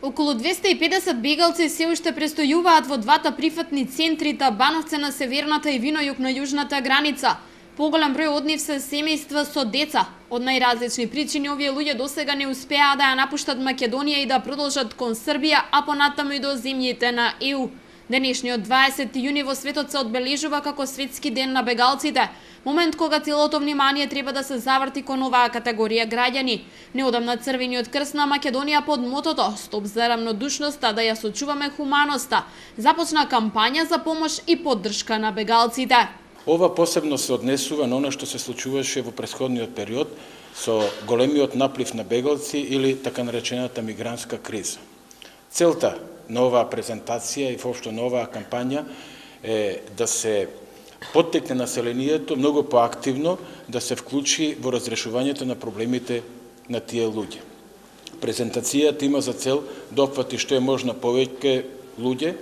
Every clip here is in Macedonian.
Околу 250 бегалци се уште престојуваат во двата прифатни центри Бановце на северната и Винојук на јужната граница. Поголем број од нив се семејства со деца. Од најразлични причини овие луѓе досега не успеа да ја напуштат Македонија и да продолжат кон Србија, а понатаму и до земјите на ЕУ. Денешниот 20 јуни во светот се одбележува како Светски ден на бегалците, момент кога целото внимание треба да се заврти кон оваа категорија граѓани. Неодамна Црвениот крст на Македонија под мотото "Стоп за рамнодушноста, да ја сочуваме хуманоста" започна кампања за помош и поддршка на бегалците. Ова посебно се однесува на она што се случуваше во претходниот период со големиот наплив на бегалци или така наречената мигрантска криза. Целта на оваа презентација и воопшто на оваа кампања е да се поттекне населението многу поактивно да се вклучи во разрешувањето на проблемите на тие луѓе. Презентацијата има за цел да опфати што е можно повеќе луѓе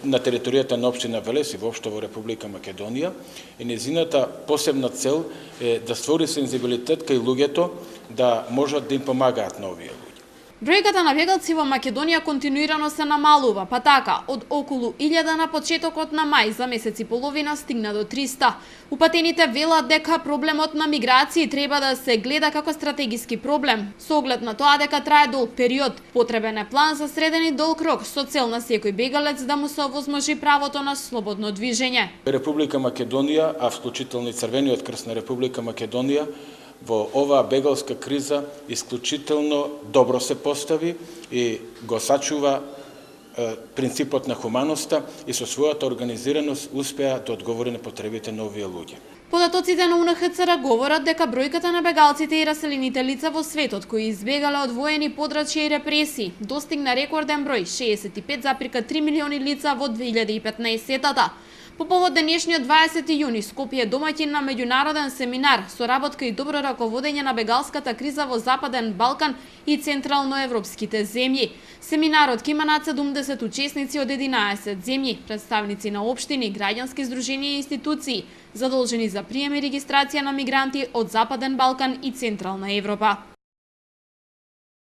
на територијата на општина Велес и воопшто во Република Македонија, и незината посебна цел е да створи сензибилитет кај луѓето да можат да им помагаат на овие луѓе. Бројката на бегалци во Македонија континуирано се намалува, па така, од околу 1000 на почетокот на мај за месец и половина стигна до 300. Упатените велат дека проблемот на миграција треба да се гледа како стратегиски проблем, со оглед на тоа дека трае долг период. Потребен е план за среден и долг рок, со цел на секој бегалец да му се овозможи правото на слободно движење. Република Македонија, а вклучително и Црвениот крст на Република Македонија, во оваа бегалска криза исклучително добро се постави и го сачува принципот на хуманоста и со својата организираност успеа да одговори на потребите на овие луѓе. Податоците на УНХЦР говорат дека бројката на бегалците и раселените лица во светот кои избегале од воени подрачја и репресии достигна рекорден број 65,3 милиони лица во 2015-та. По повод денешниот 20 јуни, Скопје е домаќин на меѓународен семинар со работка и добро раководење на бегалската криза во Западен Балкан и централноевропските земји. Семинарот ќе има над 70 учесници од 11 земји, представници на општини, граѓански здруженија и институции, задолжени за прием и регистрација на мигранти од Западен Балкан и Централна Европа.